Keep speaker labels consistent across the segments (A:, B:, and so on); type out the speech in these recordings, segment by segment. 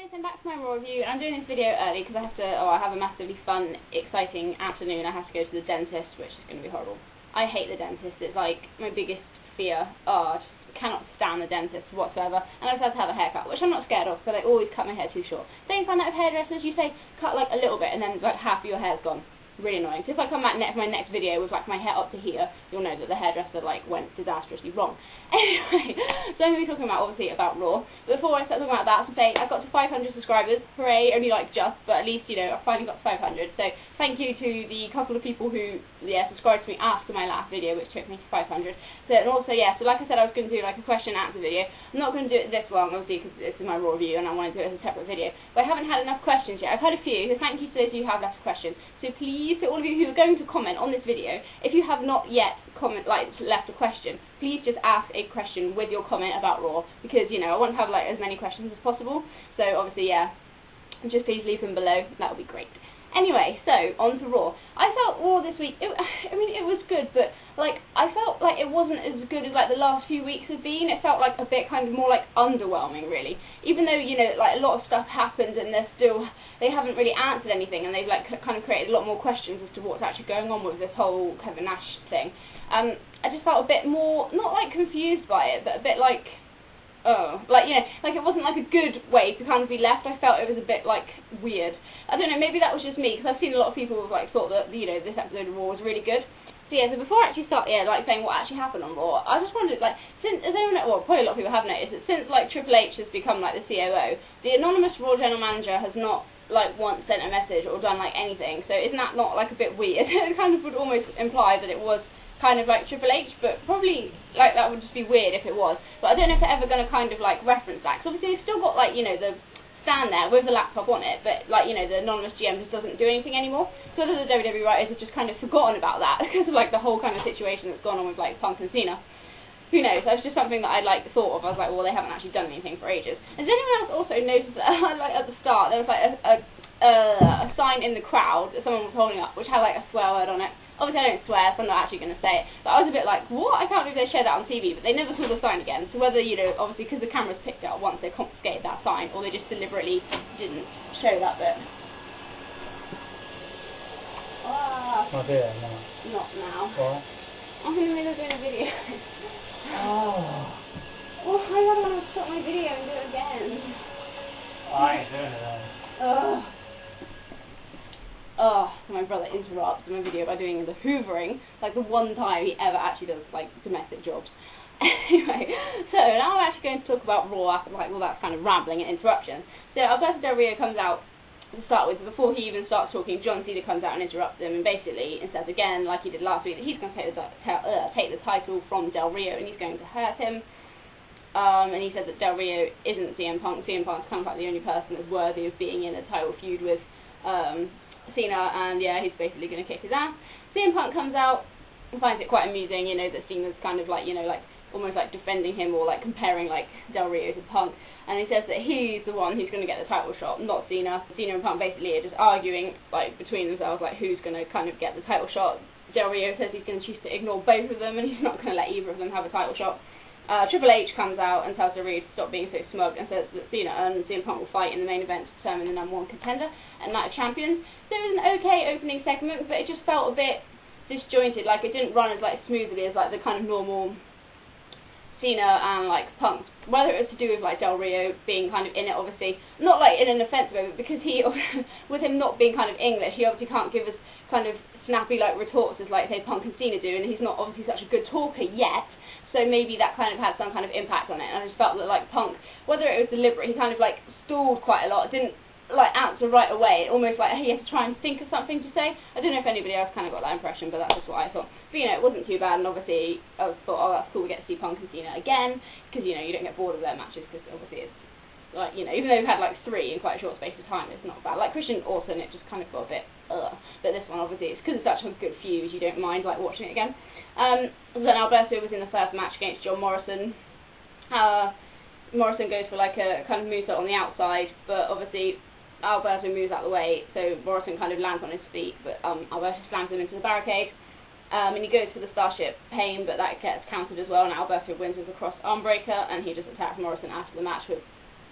A: guys, I'm back to my Raw review, and I'm doing this video early because I have a massively fun, exciting afternoon. I have to go to the dentist, which is going to be horrible. I hate the dentist. It's like my biggest fear. I just cannot stand the dentist whatsoever. And I decided to have a haircut, which I'm not scared of, but I always cut my hair too short. Same find out with hairdressers, you say cut like a little bit and then like half of your hair's gone. Really annoying. So if I come back for my next video with like my hair up to here, you'll know that the hairdresser like went disastrously wrong. Anyway, so I'm going to be talking about obviously about Raw. But before I start talking about that, to say I've got to 500 subscribers. Hooray! Only like just, but at least I've finally got to 500. So thank you to the couple of people who subscribed to me after my last video, which took me to 500. So and also so like I said, I was going to do like a question and answer video. I'm not going to do it this long, obviously, because this is my Raw review and I want to do it as a separate video. But I haven't had enough questions yet. I've had a few. So thank you to those who have left a question. So please, to all of you who are going to comment on this video, if you have not yet left a question, please just ask a question with your comment about Raw, because I want to have like as many questions as possible. So obviously just please leave them below. That would be great. Anyway, so on to Raw. I felt Raw this week, it was good, but like I felt like it wasn't as good as like the last few weeks have been. It felt like a bit kind of more like underwhelming, really. Even though like a lot of stuff happened and they haven't really answered anything, and they've like kind of created a lot more questions as to what's actually going on with this whole Kevin Nash thing. I just felt a bit more, not like confused by it, but a bit like, like it wasn't like a good way to kind of be left. I felt it was a bit like weird. I don't know, maybe that was just me, because I've seen a lot of people who like thought that this episode of Raw was really good. So so before I actually start like saying what actually happened on Raw, I just wondered, like, since, as everyone, well, probably a lot of people have noticed, that since like Triple H has become like the COO, the anonymous Raw general manager has not like once sent a message or done like anything. So isn't that not like a bit weird? It kind of would almost imply that it was kind of like Triple H, but probably like that would just be weird if it was. But I don't know if they're ever going to kind of like reference that, because obviously they've still got like the stand there with the laptop on it, but like the anonymous GM just doesn't do anything anymore. So the WWE writers have just kind of forgotten about that because of like the whole kind of situation that's gone on with like Punk and Cena. Who knows? That's just something that I like thought of. I was like, well, they haven't actually done anything for ages. Has anyone else also noticed that like at the start there was like a sign in the crowd that someone was holding up which had like a swear word on it? Obviously I don't swear, so I'm not actually going to say it, but I was a bit like, what? I can't believe they shared that on TV, but they never saw the sign again. So whether, obviously because the cameras picked it up once, they confiscated that sign, or they just deliberately didn't show that bit.
B: Not there, no.
A: Not now.
B: What?
A: I'm in the middle of doing a video.
B: Oh.
A: Well, I don't want to stop my video and do it again.
B: I ain't doing it then.
A: Ugh. Oh, so my brother interrupts my video by doing the hoovering, like the one time he ever actually does like domestic jobs. Anyway, so now I'm actually going to talk about Raw after like all that kind of rambling and interruption. So Alberto Del Rio comes out to start with. Before he even starts talking, John Cena comes out and interrupts him, and basically and says again, like he did last week, that he's going to take the title from Del Rio and he's going to hurt him. And he said that Del Rio isn't CM Punk. CM Punk's kind of like the only person that's worthy of being in a title feud with Cena, and he's basically going to kick his ass. CM Punk comes out and finds it quite amusing, that Cena's kind of like, like almost like defending him or like comparing like Del Rio to Punk, and he says that he's the one who's going to get the title shot, not Cena. Cena and Punk basically are just arguing like between themselves, like who's going to kind of get the title shot. Del Rio says he's going to choose to ignore both of them and he's not going to let either of them have a title shot. Triple H comes out and tells the Reed to stop being so smug and says that Cena and CM Punk will fight in the main event to determine the #1 contender and Night of Champions. So it was an okay opening segment, but it just felt a bit disjointed. Like it didn't run as like smoothly as like the kind of normal Cena and like Punk. Whether it was to do with like Del Rio being kind of in it, obviously not like in an offensive way, but because he, with him not being kind of English, he obviously can't give us kind of snappy like retorts as like say Punk and Cena do, and he's not obviously such a good talker yet. So maybe that kind of had some kind of impact on it, and I just felt that like Punk, whether it was deliberate, he kind of like stalled quite a lot, didn't like answer right away, almost like he had to try and think of something to say. I don't know if anybody else kind of got that impression, but that's just what I thought. But it wasn't too bad, and obviously I thought, oh, that's cool, we get to see Punk and Cena again, because you don't get bored of their matches, because obviously it's like, even though we've had like 3 in quite a short space of time, it's not bad. Like Christian Orton, it just kind of got a bit but this one obviously it's because it's such a good feud, you don't mind like watching it again. Then Alberto was in the first match against John Morrison. Morrison goes for like a kind of moonsault on the outside, but obviously Alberto moves out of the way, so Morrison kind of lands on his feet, but Alberto slams him into the barricade. And he goes for the Starship Pain, but that gets countered as well, and Alberto wins with a cross arm breaker, and he just attacks Morrison after the match with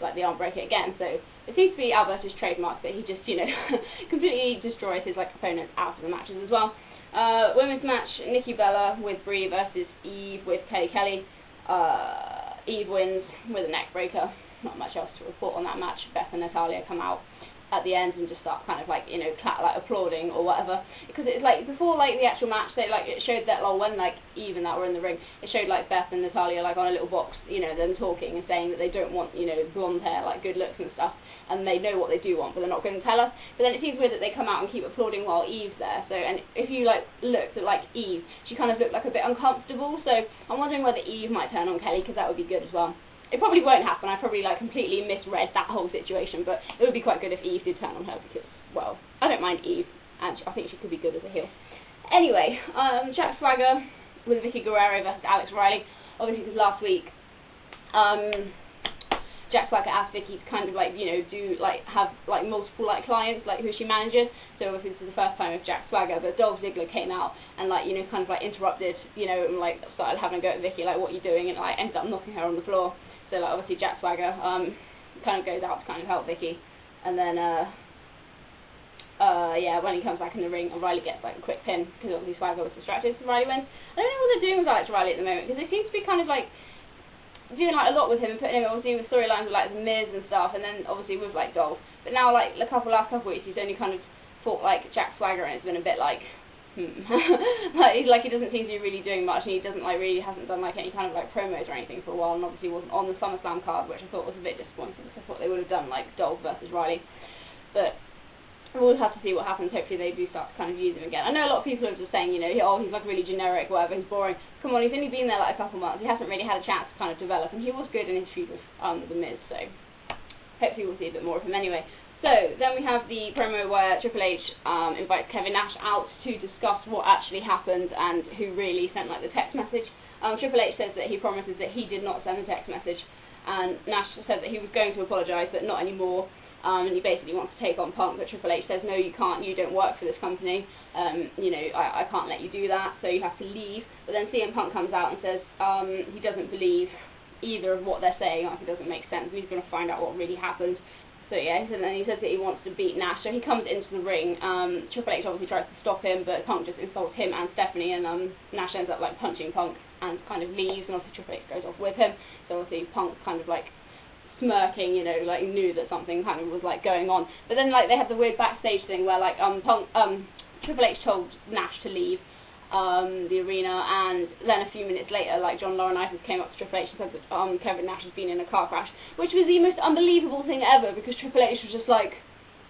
A: like the arm breaker again. So it seems to be Alberto's trademark that he just, you know, completely destroys his like opponents out of the matches as well. Women's match: Nikki Bella with Brie versus Eve with Kelly. Eve wins with a neck breaker. Not much else to report on that match. Beth and Natalya come out at the end and just start kind of like, you know, like applauding or whatever, because it's like before like the actual match, they like it showed that when like Eve and that were in the ring, it showed like Beth and Natalya like on a little box, you know, them talking and saying that they don't want, you know, blonde hair, like good looks and stuff, and they know what they do want, but they're not going to tell us. But then it seems weird that they come out and keep applauding while Eve's there. So, and if you like looked at like Eve, she kind of looked like a bit uncomfortable. So I'm wondering whether Eve might turn on Kelly, because that would be good as well. It probably won't happen. I probably like completely misread that whole situation, but it would be quite good if Eve did turn on her, because, well, I don't mind Eve, and I think she could be good as a heel. Anyway, Jack Swagger with Vicky Guerrero versus Alex Riley. Obviously, because last week, Jack Swagger asked Vicky to kind of like, you know, do like have like multiple like clients, like who she manages. So obviously this is the first time with Jack Swagger, but Dolph Ziggler came out and like, you know, kind of like interrupted, you know, and like started having a go at Vicky, like, what are you doing, and like ended up knocking her on the floor. So like obviously Jack Swagger kind of goes out to kind of help Vicky, and then yeah, when he comes back in the ring, Riley gets like a quick pin because obviously Swagger was distracted, so Riley wins. I don't know what they're doing with Alex Riley at the moment, because they seem to be kind of like doing like a lot with him and putting him obviously with storylines with like the Miz and stuff, and then obviously with like Dolph. But now like last couple weeks he's only kind of fought like Jack Swagger, and it's been a bit like like he doesn't seem to be really doing much, and he doesn't like really hasn't done like any kind of like promos or anything for a while, and obviously wasn't on the SummerSlam card, which I thought was a bit disappointing, because I thought they would have done like Dolph versus Riley. But we'll have to see what happens. Hopefully they do start to kind of use him again. I know a lot of people are just saying, you know, oh, he's like really generic, whatever, he's boring. Come on, he's only been there like a couple months. He hasn't really had a chance to kind of develop, and he was good in his feud with the Miz, so hopefully we'll see a bit more of him anyway. So then we have the promo where Triple H invites Kevin Nash out to discuss what actually happened and who really sent like the text message. Triple H says that he promises that he did not send the text message, and Nash said that he was going to apologise, but not anymore. And he basically wants to take on Punk, but Triple H says, no, you can't, you don't work for this company, you know, I can't let you do that, so you have to leave. But then CM Punk comes out and says he doesn't believe either of what they're saying, like it doesn't make sense, and he's going to find out what really happened. So yeah, and then he says that he wants to beat Nash, so he comes into the ring. Triple H obviously tries to stop him, but Punk just insults him and Stephanie, and Nash ends up like punching Punk and kind of leaves, and obviously Triple H goes off with him. So obviously Punk kind of like smirking, you know, like knew that something kind of was like going on. But then like they had the weird backstage thing where like Triple H told Nash to leave the arena, and then a few minutes later like John Laurinaitis came up to Triple H and said that Kevin Nash has been in a car crash, which was the most unbelievable thing ever, because Triple H was just like,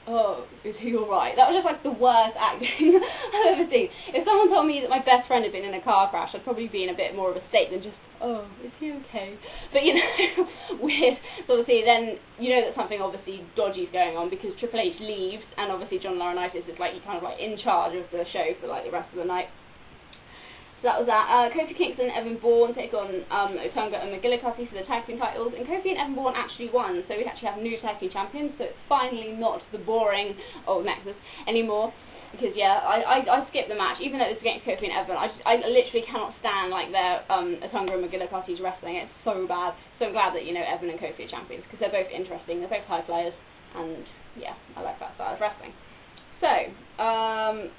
A: oh, is he alright? That was just like the worst acting I've ever seen. If someone told me that my best friend had been in a car crash, I'd probably be in a bit more of a state than just, oh, is he okay? But you know, weird. So obviously then you know that something obviously dodgy is going on, because Triple H leaves, and obviously John Laurinaitis is like kind of like in charge of the show for like the rest of the night. So that was that. Kofi Kingston and Evan Bourne take on Otunga and McGillicuddy for the tag team titles, and Kofi and Evan Bourne actually won, so we actually have new tag team champions, so it's finally not the boring old Nexus anymore. Because yeah, I skipped the match, even though it was against Kofi and Evan. I literally cannot stand like their Otunga and McGillicuddy's wrestling. It's so bad. So I'm glad that, you know, Evan and Kofi are champions, because they're both interesting, they're both high players, and yeah, I like that style of wrestling. So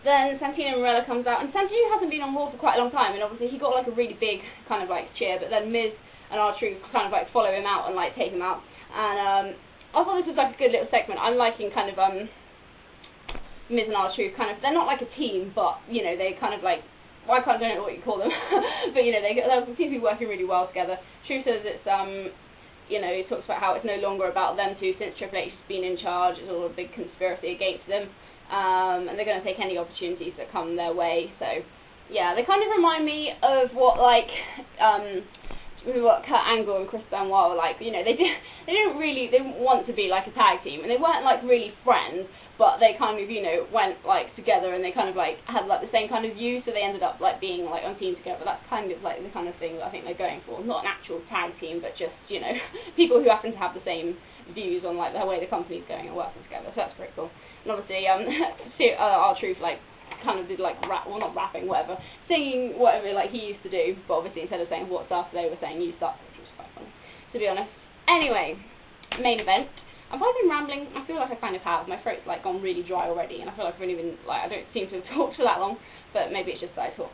A: then Santino Marella comes out, and Santino hasn't been on Raw for quite a long time, and obviously he got like a really big kind of like cheer, but then Miz and R-Truth kind of like follow him out and like take him out, and I thought this was like a good little segment. I'm liking kind of Miz and R-Truth kind of, they're not like a team, but you know, they kind of like, well, I don't know what you call them, but you know, they seem to be working really well together. Truth says it's you know, he talks about how it's no longer about them two since Triple H has been in charge. It's all a big conspiracy against them. And they're going to take any opportunities that come their way. So yeah, they kind of remind me of what like what Kurt Angle and Chris Benoit were like. You know, they didn't want to be like a tag team, and they weren't like really friends, but they kind of, you know, went like together, and they kind of like had like the same kind of views, so they ended up like being like on team together. That's kind of like the kind of thing that I think they're going for. Not an actual tag team, but just, you know, people who happen to have the same views on like the way the company's going and working together. So that's pretty cool. And obviously R-Truth like kind of did like rap, well not rapping, whatever, singing whatever like he used to do, but obviously instead of saying what's up, they were saying you suck, which was quite funny, to be honest. Anyway, main event. Have I been rambling? I feel like I kind of have. My throat's like gone really dry already, and I feel like I've only been like, I don't seem to have talked for that long, but maybe it's just that I talk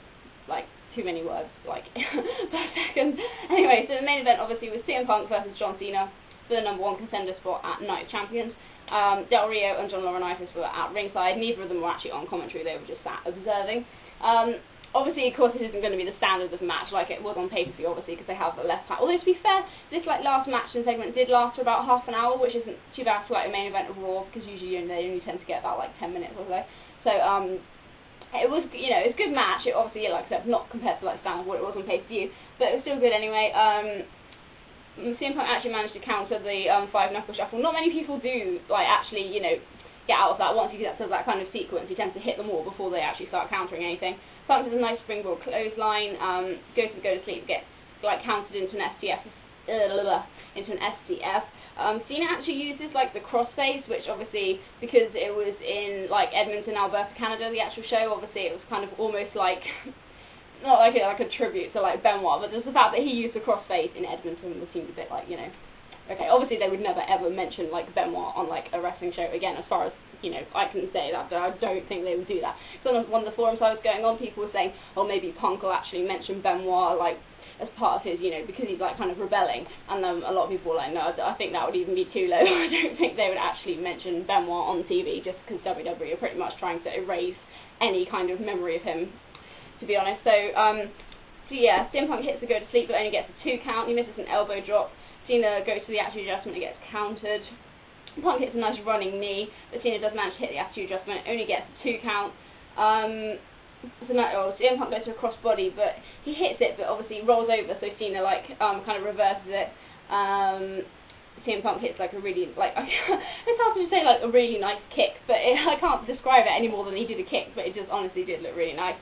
A: like too many words like per second. Anyway, so the main event obviously was CM Punk versus John Cena for the #1 contender spot at Night of Champions. Del Rio and John Laurinaitis were at ringside. Neither of them were actually on commentary, they were just sat observing. Obviously, of course, it isn't going to be the standard of the match like it was on pay-per-view, obviously, because they have less time. Although, to be fair, this like last match and segment did last for about half an hour, which isn't too bad for like a main event of Raw, because usually they only tend to get about like 10 minutes or so. So, it was, you know, it's a good match. It obviously, like I said, not compared to like standard what it was on pay-per-view, but it was still good anyway. CM Punk actually managed to counter the 5-knuckle shuffle. Not many people do, like, actually, you know, get out of that. Once he gets to that kind of sequence, he tends to hit them all before they actually start countering anything. Punk does a nice springboard clothesline, goes to go to sleep, gets, like, countered into an STF, Cena actually uses, like, the crossface, which obviously, because it was in, like, Edmonton, Alberta, Canada, the actual show, obviously it was kind of almost like, not like a tribute to, like, Benoit, but just the fact that he used the crossface in Edmonton was seemed a bit like, you know, okay, obviously they would never ever mention, like, Benoit on, like, a wrestling show again, as far as, you know, I can say that, but I don't think they would do that. So on one of the forums I was going on, people were saying, oh, maybe Punk will actually mention Benoit, like, as part of his, you know, because he's, like, kind of rebelling, and a lot of people were like, no, I think that would even be too low. I don't think they would actually mention Benoit on TV, just because WWE are pretty much trying to erase any kind of memory of him, to be honest. So yeah, CM Punk hits the go to sleep, but only gets a 2 count. He misses an elbow drop. Cena goes for the attitude adjustment and gets countered. Punk hits a nice running knee, but Cena does manage to hit the attitude adjustment, only gets a 2 count. CM Punk goes for a crossbody, but he hits it, but obviously rolls over, so Cena like kind of reverses it. CM Punk hits like a really, like, it's hard to say like a really nice kick, but I can't describe it any more than he did a kick, but it just honestly did look really nice.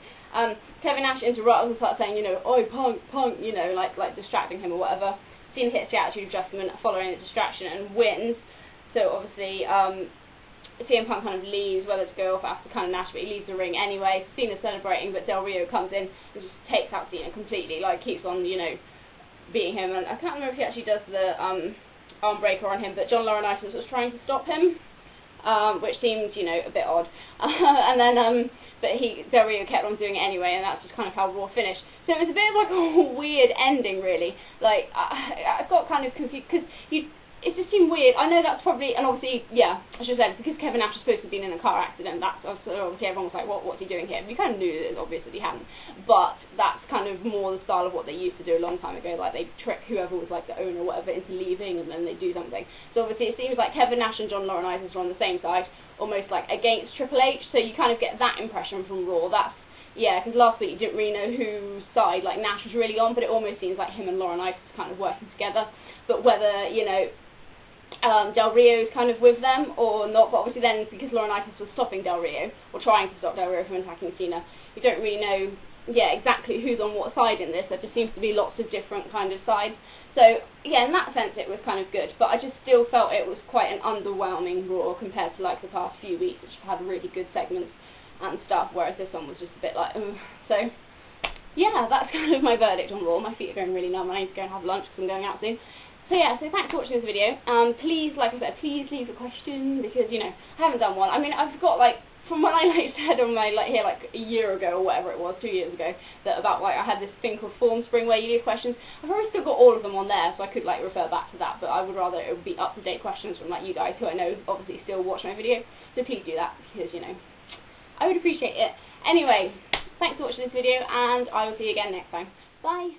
A: Kevin Nash interrupts and starts saying, you know, oi Punk, you know, like distracting him or whatever. Cena hits the attitude adjustment following the distraction and wins. So obviously, CM Punk kind of leaves, whether to go off after kind of Nash, but he leaves the ring anyway. Cena's celebrating, but Del Rio comes in and just takes out Cena completely, like keeps on, you know, beating him. And I can't remember if he actually does the arm breaker on him, but John Laurinaitis was trying to stop him, which seemed, you know, a bit odd. And then, but Del Rio kept on doing it anyway, and that's just kind of how Raw finished. So it was a bit of like a weird ending, really. Like, I got kind of confused, because it just seemed weird. I know that's probably, and obviously, yeah, I should have said, because Kevin Nash was supposed to have been in a car accident, that's obviously everyone was like, what's he doing here? We kind of knew that, obviously, he hadn't, but that's kind of more the style of what they used to do a long time ago, like they trick whoever was like the owner or whatever into leaving, and then they do something. So obviously it seems like Kevin Nash and John Laurinaitis are on the same side, almost like against Triple H, so you kind of get that impression from Raw. That's, yeah, because last week you didn't really know whose side, like, Nash was really on, but it almost seems like him and Laurinaitis kind of working together, but whether, you know, Del Rio's kind of with them or not, but obviously then, because Laurinaitis was stopping Del Rio, or trying to stop Del Rio from attacking Cena, you don't really know, yeah, exactly who's on what side in this. There just seems to be lots of different kind of sides. So, yeah, in that sense it was kind of good, but I just still felt it was quite an underwhelming Raw compared to, like, the past few weeks, which have had really good segments and stuff, whereas this one was just a bit like, ugh. So, yeah, that's kind of my verdict on Raw. My feet are going really numb. I need to go and have lunch because I'm going out soon. So yeah, so thanks for watching this video. Please, like I said, please leave a question, because, you know, I haven't done one. I mean, I've got, like, from when I, like, said on my, like, here, like, a year ago, or whatever it was, 2 years ago, that about, like, I had this thing called Form Spring where you leave questions. I've already still got all of them on there, so I could, like, refer back to that, but I would rather it would be up-to-date questions from, like, you guys who I know obviously still watch my video. So please do that, because, you know, I would appreciate it. Anyway, thanks for watching this video, and I will see you again next time. Bye!